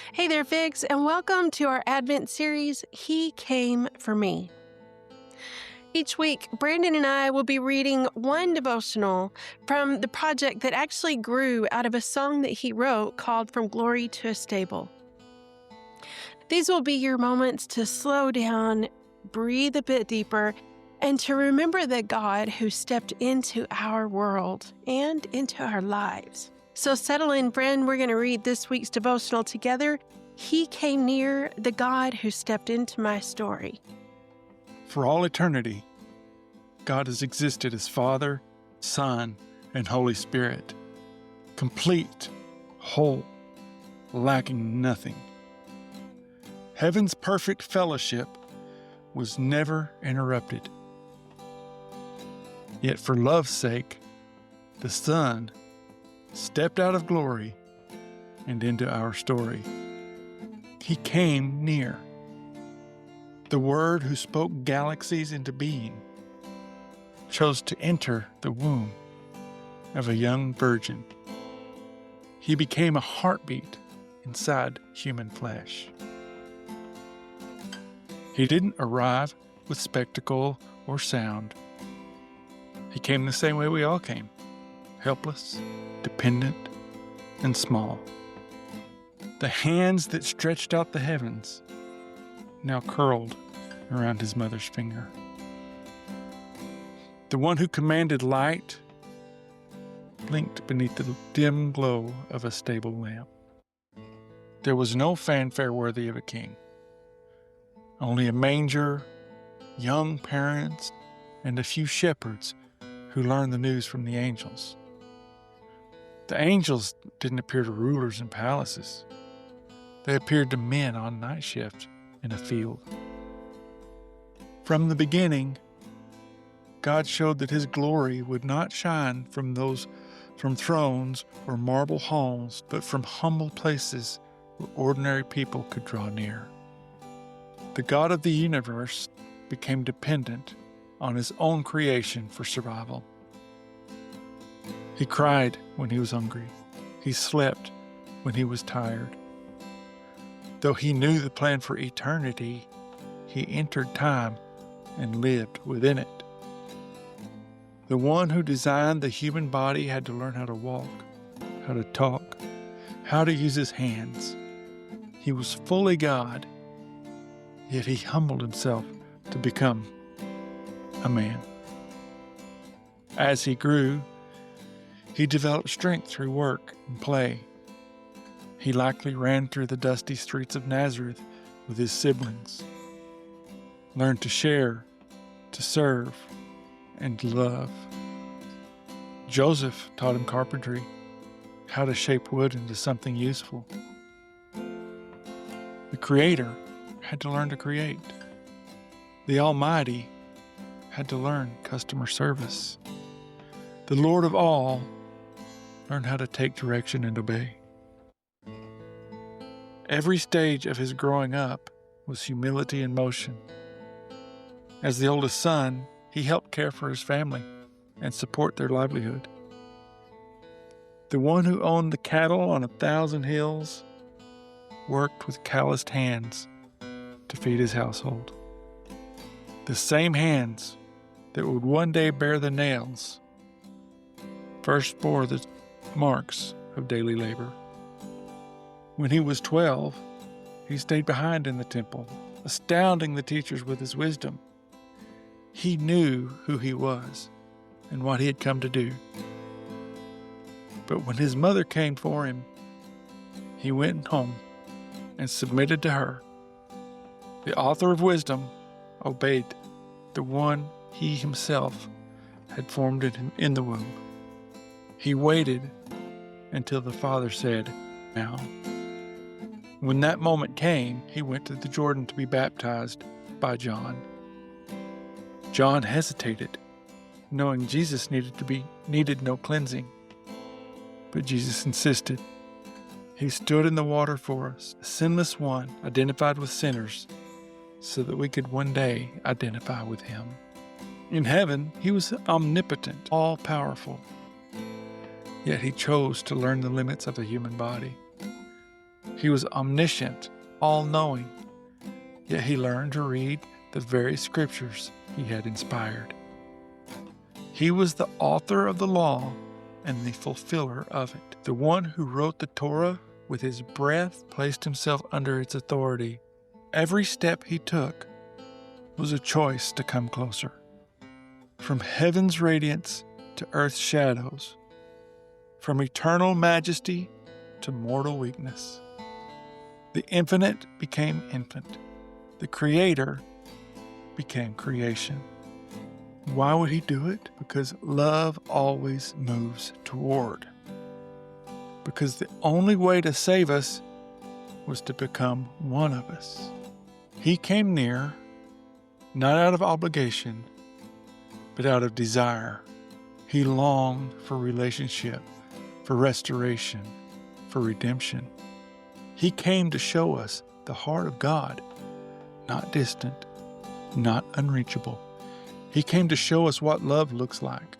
Hey there, Figs, and welcome to our Advent series, He Came for Me. Each week, Brandon and I will be reading one devotional from the project that actually grew out of a song that he wrote called From Glory to a Stable. These will be your moments to slow down, breathe a bit deeper, and to remember the God who stepped into our world and into our lives. So settle in, friend. We're going to read this week's devotional together. He came near, the God who stepped into my story. For all eternity, God has existed as Father, Son, and Holy Spirit, complete, whole, lacking nothing. Heaven's perfect fellowship was never interrupted. Yet for love's sake, the Son stepped out of glory and into our story. He came near. The Word who spoke galaxies into being chose to enter the womb of a young virgin. He became a heartbeat inside human flesh. He didn't arrive with spectacle or sound. He came the same way we all came, helpless, dependent, and small. The hands that stretched out the heavens now curled around his mother's finger. The one who commanded light blinked beneath the dim glow of a stable lamp. There was no fanfare worthy of a king. Only a manger, young parents, and a few shepherds who learned the news from the angels. The angels didn't appear to rulers in palaces. They appeared to men on night shift in a field. From the beginning, God showed that His glory would not shine from thrones or marble halls, but from humble places where ordinary people could draw near. The God of the universe became dependent on His own creation for survival. He cried when He was hungry. He slept when He was tired. Though He knew the plan for eternity, He entered time and lived within it. The one who designed the human body had to learn how to walk, how to talk, how to use His hands. He was fully God, yet He humbled Himself to become a man. As He grew, He developed strength through work and play. He likely ran through the dusty streets of Nazareth with His siblings, learned to share, to serve, and to love. Joseph taught him carpentry, how to shape wood into something useful. The Creator had to learn to create. The Almighty had to learn customer service. The Lord of all learned how to take direction and obey. Every stage of His growing up was humility in motion. As the oldest son, He helped care for His family and support their livelihood. The one who owned the cattle on 1,000 hills worked with calloused hands to feed His household. The same hands that would one day bear the nails first bore the marks of daily labor. When He was 12, He stayed behind in the temple, astounding the teachers with His wisdom. He knew who He was and what He had come to do. But when His mother came for Him, He went home and submitted to her. The author of wisdom obeyed the one He Himself had formed in the womb. He waited until the Father said, "Now." When that moment came, He went to the Jordan to be baptized by John. John hesitated, knowing Jesus needed no cleansing. But Jesus insisted. He stood in the water for us, a sinless one identified with sinners, so that we could one day identify with Him. In heaven, He was omnipotent, all-powerful. Yet He chose to learn the limits of the human body. He was omniscient, all-knowing, yet he learned to read the very scriptures he had inspired. He was the author of the law and the fulfiller of it. The one who wrote the Torah with his breath placed himself under its authority. Every step he took was a choice to come closer. From heaven's radiance to earth's shadows, from eternal majesty to mortal weakness. The infinite became infant. The Creator became creation. Why would he do it? Because love always moves toward. Because the only way to save us was to become one of us. He came near, not out of obligation, but out of desire. He longed for relationship, for restoration, for redemption. He came to show us the heart of God, not distant, not unreachable. He came to show us what love looks like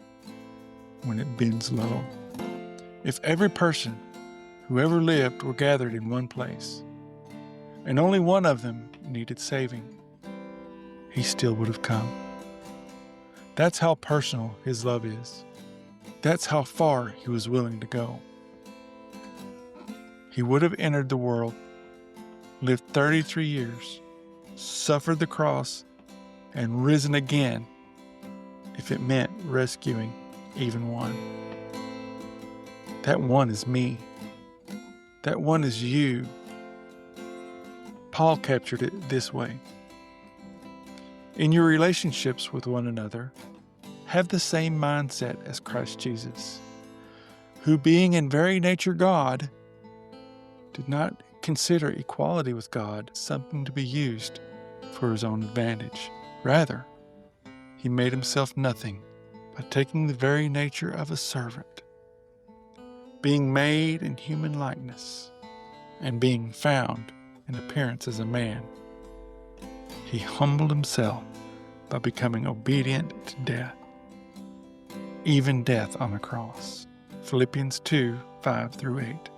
when it bends low. If every person who ever lived were gathered in one place, and only one of them needed saving, he still would have come. That's how personal his love is. That's how far he was willing to go. He would have entered the world, lived 33 years, suffered the cross, and risen again if it meant rescuing even one. That one is me. That one is you. Paul captured it this way. In your relationships with one another, have the same mindset as Christ Jesus, who being in very nature God, did not consider equality with God something to be used for his own advantage. Rather, he made himself nothing by taking the very nature of a servant, being made in human likeness, and being found in appearance as a man. He humbled himself by becoming obedient to death, even death on a cross. Philippians 2:5-8.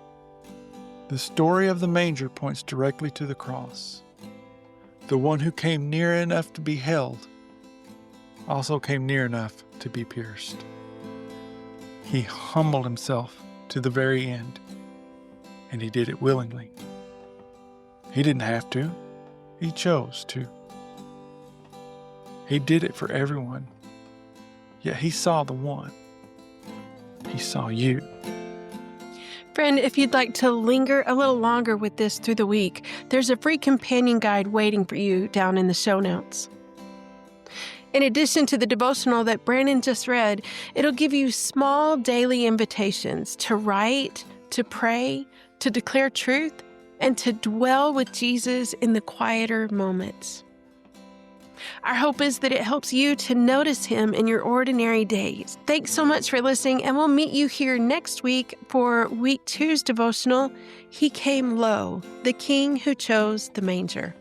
The story of the manger points directly to the cross. The one who came near enough to be held also came near enough to be pierced. He humbled himself to the very end, and he did it willingly. He didn't have to. He chose to. He did it for everyone, yet he saw the one. He saw you. Friend, if you'd like to linger a little longer with this through the week, there's a free companion guide waiting for you down in the show notes. In addition to the devotional that Brandon just read, it'll give you small daily invitations to write, to pray, to declare truth, and to dwell with Jesus in the quieter moments. Our hope is that it helps you to notice him in your ordinary days. Thanks so much for listening, and we'll meet you here next week for week 2's devotional, He Came Low, the King Who Chose the Manger.